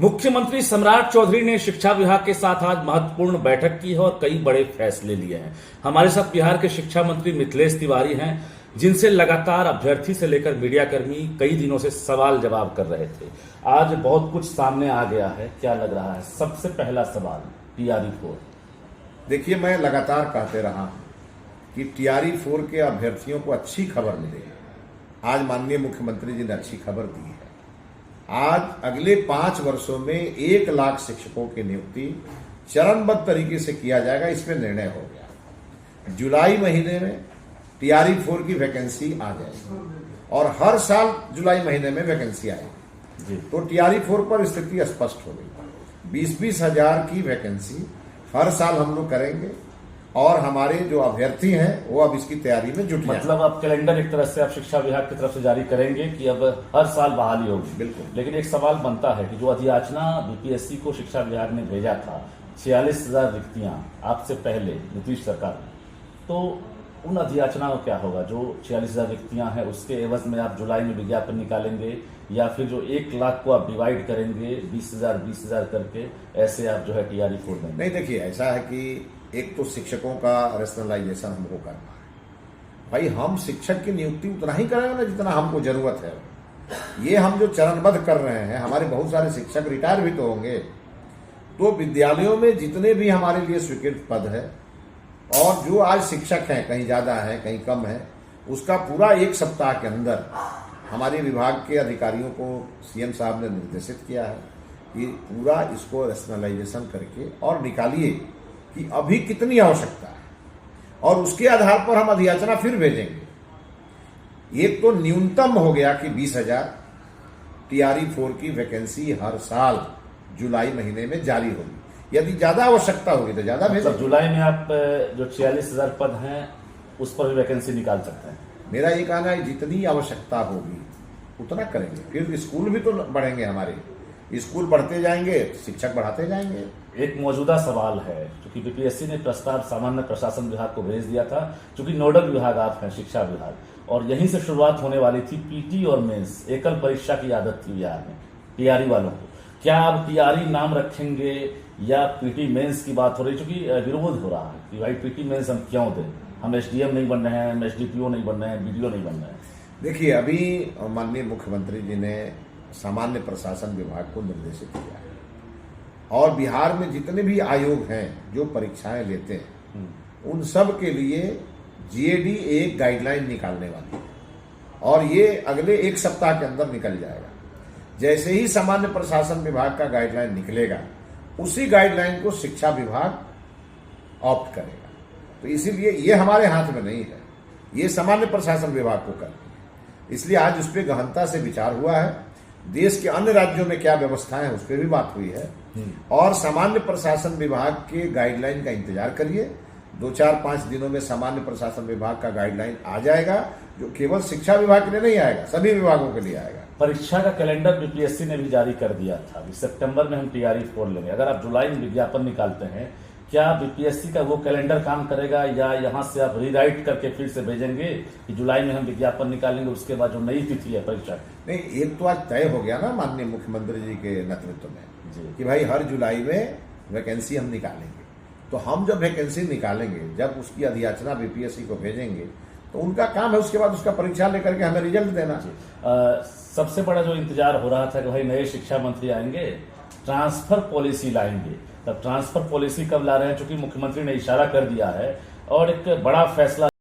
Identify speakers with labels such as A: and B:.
A: मुख्यमंत्री सम्राट चौधरी ने शिक्षा विभाग के साथ आज महत्वपूर्ण बैठक की है और कई बड़े फैसले लिए हैं। हमारे साथ बिहार के शिक्षा मंत्री मिथिलेश तिवारी हैं, जिनसे लगातार अभ्यर्थी से लेकर मीडियाकर्मी कई दिनों से सवाल जवाब कर रहे थे। आज बहुत कुछ सामने आ गया है, क्या लग रहा है? सबसे पहला सवाल टीआरई 4।
B: देखिए, मैं लगातार कहते रहा हूं कि टीआरई 4 के अभ्यर्थियों को अच्छी खबर मिलेगी। आज माननीय मुख्यमंत्री जी ने अच्छी खबर दी है। आज अगले 5 वर्षों में 1 लाख शिक्षकों की नियुक्ति चरणबद्ध तरीके से किया जाएगा, इस पर निर्णय हो गया। जुलाई महीने में टीआरई 4 की वैकेंसी आ जाएगी और हर साल जुलाई महीने में वैकेंसी आएगी। तो टीआरई 4 पर स्थिति स्पष्ट हो गई। 20-20 हजार की वैकेंसी हर साल हम लोग करेंगे और हमारे जो अभ्यर्थी हैं वो अब इसकी तैयारी में जुट जाएंगे।
A: मतलब अब कैलेंडर एक तरह से आप शिक्षा विभाग की तरफ से जारी करेंगे कि अब हर साल बहाली होगी।
B: बिल्कुल।
A: लेकिन एक सवाल बनता है कि जो अधियाचना बीपीएससी को शिक्षा विभाग ने भेजा था, 46,000 रिक्तियां आपसे पहले नीतीश सरकार ने, तो उन अधियाचना का क्या होगा? जो 46,000 रिक्तियां हैं उसके एवज में आप जुलाई में विज्ञापन निकालेंगे या फिर जो 1 लाख को आप डिवाइड करेंगे 20,000 करके, ऐसे आप जो है टीआरई 4 देंगे?
B: नहीं, देखिए, ऐसा है कि एक तो शिक्षकों का रेशनलाइजेशन हमको करना है। भाई, हम शिक्षक की नियुक्ति उतना ही करेंगे ना जितना हमको जरूरत है। ये हम जो चरणबद्ध कर रहे हैं, हमारे बहुत सारे शिक्षक रिटायर भी तो होंगे। तो विद्यालयों में जितने भी हमारे लिए स्वीकृत पद है और जो आज शिक्षक हैं, कहीं ज्यादा है कहीं कम है, उसका पूरा 1 सप्ताह के अंदर हमारे विभाग के अधिकारियों को सीएम साहब ने निर्देशित किया है कि पूरा इसको रेशनलाइजेशन करके और निकालिए कि अभी कितनी आवश्यकता है और उसके आधार पर हम अधियाचना फिर भेजेंगे। एक तो न्यूनतम हो गया कि 20,000 टीआरई 4 की वैकेंसी हर साल जुलाई महीने में जारी होगी। यदि ज्यादा आवश्यकता होगी तो ज्यादा भेजेंगे।
A: जुलाई में आप जो 46,000 पद हैं उस पर भी वैकेंसी निकाल सकते हैं।
B: मेरा ये कहना है जितनी आवश्यकता होगी उतना करेंगे। फिर स्कूल भी तो बढ़ेंगे, हमारे स्कूल बढ़ते जाएंगे, शिक्षक बढ़ाते जाएंगे।
A: एक मौजूदा सवाल है, क्योंकि बीपीएससी ने प्रस्ताव सामान्य प्रशासन विभाग को भेज दिया था, क्योंकि नोडल विभाग आप हैं शिक्षा विभाग, और यहीं से शुरुआत होने वाली थी पीटी और मेंस, एकल परीक्षा की आदत थी बिहार में टीआरई वालों को। क्या आप टीआरई नाम रखेंगे या पीटी मेंस की बात हो रही? क्योंकि विरोध हो रहा है कि भाई पीटी मेंस हम क्यों दें, हम एसडीएम नहीं बन रहे हैं, हम एसडीपीओ नहीं बन रहे हैं, बीडीओ नहीं बन रहे हैं।
B: देखिए, अभी माननीय मुख्यमंत्री जी ने सामान्य प्रशासन विभाग को निर्देशित किया है और बिहार में जितने भी आयोग हैं जो परीक्षाएं लेते हैं उन सब के लिए जीएडी एक गाइडलाइन निकालने वाली है और ये अगले 1 सप्ताह के अंदर निकल जाएगा। जैसे ही सामान्य प्रशासन विभाग का गाइडलाइन निकलेगा, उसी गाइडलाइन को शिक्षा विभाग ऑप्ट करेगा। तो इसीलिए ये हमारे हाथ में नहीं है, ये सामान्य प्रशासन विभाग को करना है। इसलिए आज उस पर गहनता से विचार हुआ है। देश के अन्य राज्यों में क्या व्यवस्थाएं हैं उस पर भी बात हुई है और सामान्य प्रशासन विभाग के गाइडलाइन का इंतजार करिए। 2-4-5 दिनों में सामान्य प्रशासन विभाग का गाइडलाइन आ जाएगा, जो केवल शिक्षा विभाग के लिए नहीं आएगा, सभी विभागों के लिए आएगा।
A: परीक्षा का कैलेंडर बीपीएससी ने भी जारी कर दिया था, सितंबर में हम टीआरई 4 लेंगे। अगर आप जुलाई में विज्ञापन निकालते हैं, क्या बीपीएससी का वो कैलेंडर काम करेगा या यहाँ से आप रीराइट करके फिर से भेजेंगे कि जुलाई में हम विज्ञापन निकालेंगे, उसके बाद जो नई तिथि है परीक्षा?
B: नहीं, एक तो आज तय हो गया ना माननीय मुख्यमंत्री जी के नेतृत्व में कि भाई हर जुलाई में वैकेंसी हम निकालेंगे। तो हम जब वैकेंसी निकालेंगे, जब उसकी अधियाचना बीपीएससी को भेजेंगे, तो उनका काम है उसके बाद उसका परीक्षा लेकर के हमें रिजल्ट देना।
A: सबसे बड़ा जो इंतजार हो रहा था कि भाई नए शिक्षा मंत्री आएंगे, ट्रांसफर पॉलिसी लाएंगे। तब ट्रांसफर पॉलिसी कब ला रहे हैं? चूंकि मुख्यमंत्री ने इशारा कर दिया है और एक बड़ा फैसला